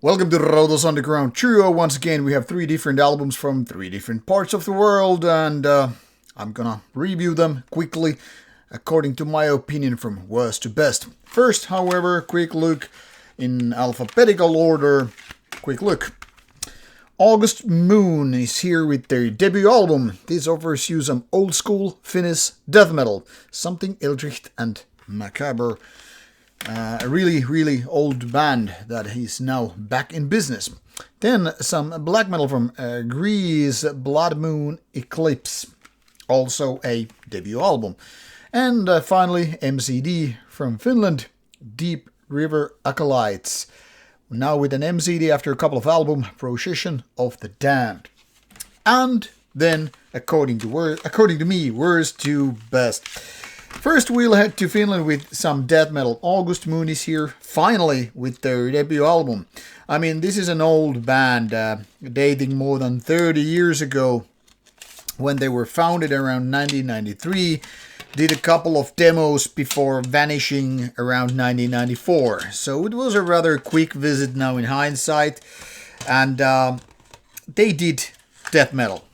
Welcome to Rauta's Underground Trio. Once again, we have three different albums from three different parts of the world, and I'm gonna review them quickly according to my opinion from worst to best. First, however, quick look in alphabetical order. Quick look. August Moon is here with their debut album. This offers you some old school Finnish death metal, something Eldritch and Macabre. A really old band that is now back in business. Then some black metal from Greece, Bloodmoon Eclipse, also a debut album. And finally MCD from Finland, Deep River Acolytes, now with an MCD after a couple of albums, Procession of the Damned. And then, according to me, worst to best. First, we'll head to Finland with some death metal. August Moon is here, finally, with their debut album. I mean, this is an old band, dating more than 30 years ago, when they were founded around 1993. Did a couple of demos before vanishing around 1994. So it was a rather quick visit now in hindsight. And they did death metal.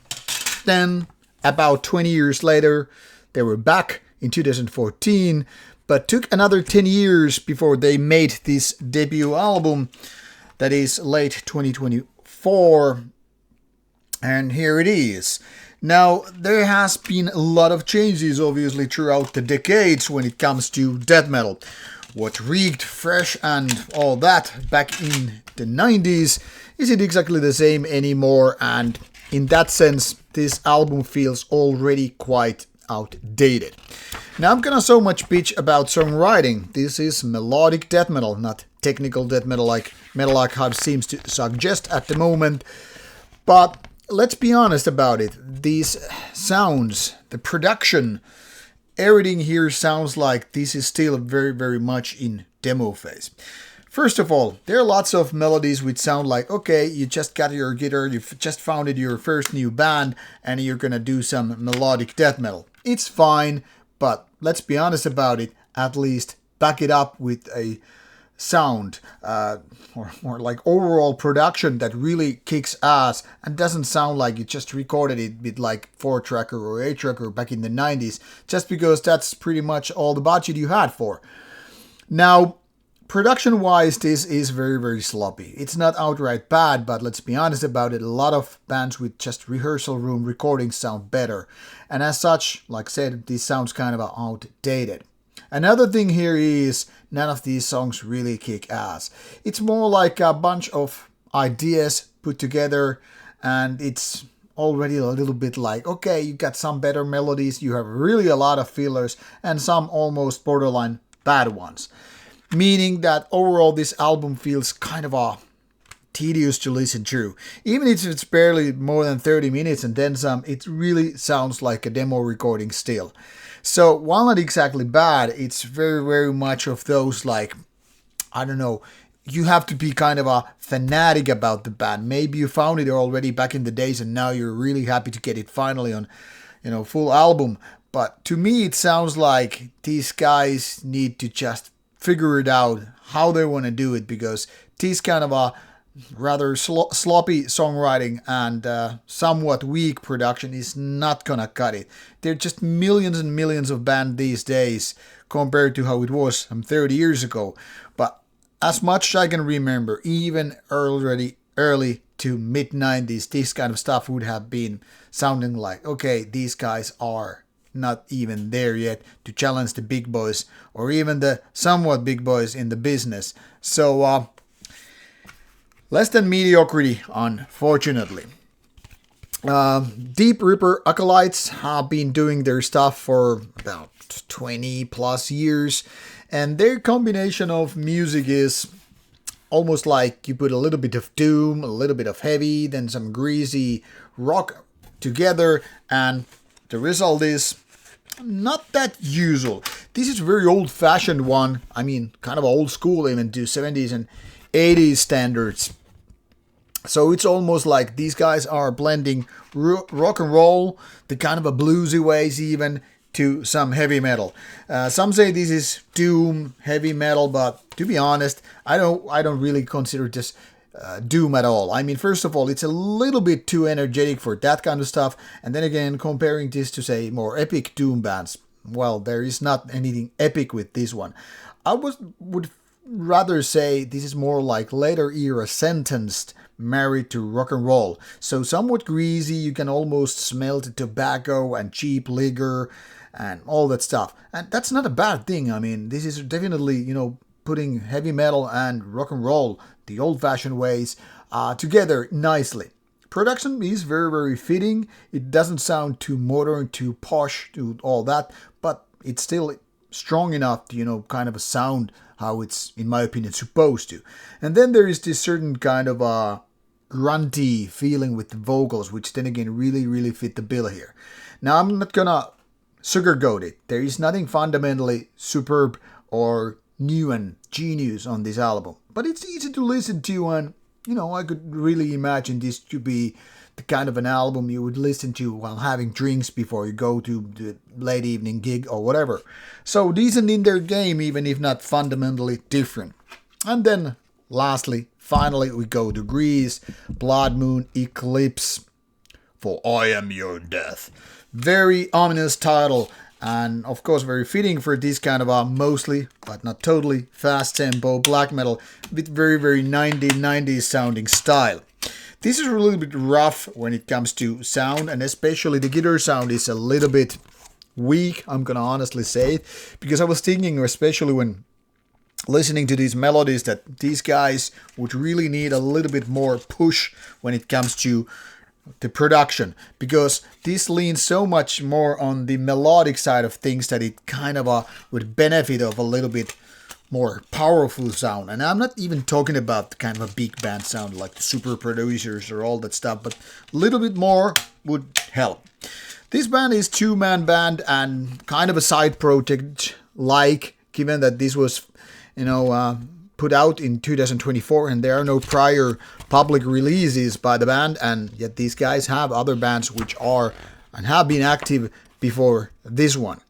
Then, about 20 years later, they were back in 2014, but took another 10 years before they made this debut album, that is late 2024, and here it is. Now, there has been a lot of changes obviously throughout the decades when it comes to death metal. What reeked fresh and all that back in the 90s isn't exactly the same anymore, and in that sense this album feels already quite outdated. Now I'm gonna so much bitch about songwriting. This is melodic death metal, not technical death metal like Metal Archive seems to suggest at the moment. But let's be honest about it. These sounds, the production, everything here sounds like this is still very much in demo phase. First of all, there are lots of melodies which sound like, okay, you just got your guitar, you've just founded your first new band, and you're gonna do some melodic death metal. It's fine, but let's be honest about it, at least back it up with a sound, or like overall production that really kicks ass and doesn't sound like you just recorded it with like 4-tracker or 8-tracker back in the 90s, just because that's pretty much all the budget you had for. Now, production-wise, this is very sloppy. It's not outright bad, but let's be honest about it, a lot of bands with just rehearsal room recordings sound better. And as such, like I said, this sounds kind of outdated. Another thing here is none of these songs really kick ass. It's more like a bunch of ideas put together, and it's already a little bit like, okay, you got some better melodies, you have really a lot of fillers, and some almost borderline bad ones. Meaning that overall this album feels kind of tedious to listen to. Even if it's barely more than 30 minutes and then some, it really sounds like a demo recording still. So while not exactly bad, it's very much of those like, I don't know, you have to be kind of a fanatic about the band. Maybe you found it already back in the days and now you're really happy to get it finally on, full album. But to me it sounds like these guys need to just figure it out how they want to do it, because this kind of a rather sloppy songwriting and somewhat weak production is not gonna cut it. There are just millions and millions of bands these days compared to how it was 30 years ago. But as much as I can remember, even early to mid 90s, this kind of stuff would have been sounding like, okay, these guys are not even there yet to challenge the big boys or even the somewhat big boys in the business. So less than mediocrity, unfortunately. Deep River Acolytes have been doing their stuff for about 20 plus years, and their combination of music is almost like you put a little bit of doom, a little bit of heavy, then some greasy rock together, and the result is not that usual. This is a very old-fashioned one. I mean, kind of old school even to 70s and 80s standards. So it's almost like these guys are blending rock and roll, the kind of a bluesy ways even, to some heavy metal. Some say this is doom heavy metal, but to be honest, I don't really consider this doom at all. I mean, first of all, it's a little bit too energetic for that kind of stuff, and then again, comparing this to, say, more epic doom bands, well, there is not anything epic with this one. I would rather say this is more like later era Sentenced married to rock and roll. So somewhat greasy, you can almost smell the tobacco and cheap liquor and all that stuff. And that's not a bad thing. I mean, this is definitely, putting heavy metal and rock and roll, the old-fashioned ways, together nicely. Production is very, very fitting. It doesn't sound too modern, too posh, to all that, but it's still strong enough to, kind of a sound how it's, in my opinion, supposed to. And then there is this certain kind of grunty feeling with the vocals, which then again really, really fit the bill here. Now, I'm not gonna sugarcoat it. There is nothing fundamentally superb or new and genius on this album, but it's easy to listen to, and I could really imagine this to be the kind of an album you would listen to while having drinks before you go to the late evening gig or whatever. So decent in their game, even if not fundamentally different. And then lastly, finally, we go to Greece, Bloodmoon Eclipse, For I Am Your Death. Very ominous title, and of course very fitting for this kind of a mostly, but not totally, fast tempo black metal with very, very 1990s sounding style. This is a little bit rough when it comes to sound, and especially the guitar sound is a little bit weak, I'm gonna honestly say it, because I was thinking, especially when listening to these melodies, that these guys would really need a little bit more push when it comes to the production, because this leans so much more on the melodic side of things that it kind of would benefit of a little bit more powerful sound. And I'm not even talking about the kind of a big band sound like the super producers or all that stuff, but a little bit more would help. This band is two-man band and kind of a side project, like, given that this was, put out in 2024 and there are no prior public releases by the band, and yet these guys have other bands which are and have been active before this one.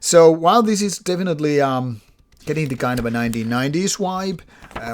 So while this is definitely getting the kind of a 1990s vibe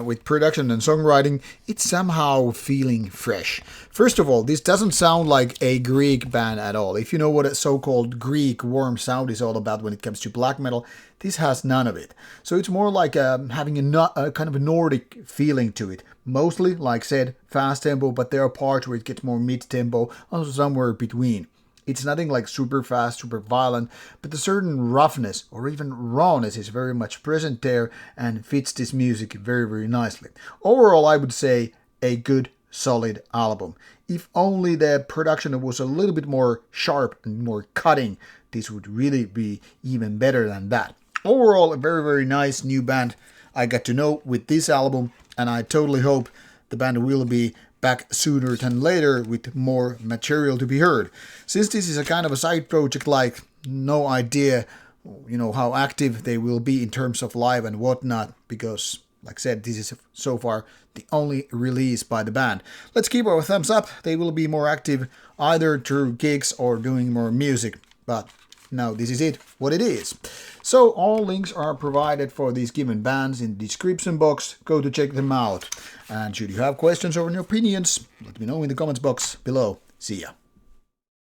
with production and songwriting, it's somehow feeling fresh. First of all, this doesn't sound like a Greek band at all. If you know what a so-called Greek warm sound is all about when it comes to black metal, this has none of it. So it's more like having a kind of a Nordic feeling to it. Mostly, like said, fast tempo, but there are parts where it gets more mid-tempo, also somewhere between. It's nothing like super fast, super violent, but the certain roughness or even rawness is very much present there and fits this music very, very nicely. Overall, I would say a good, solid album. If only the production was a little bit more sharp and more cutting, this would really be even better than that. Overall, a very, very nice new band I got to know with this album, and I totally hope the band will be back sooner than later with more material to be heard. Since this is a kind of a side project, like, no idea, how active they will be in terms of live and whatnot, because, like I said, this is so far the only release by the band. Let's keep our thumbs up. They will be more active either through gigs or doing more music, but now this is it, what it is. So all links are provided for these given bands in the description box. Go to check them out. And should you have questions or any opinions, let me know in the comments box below. See ya.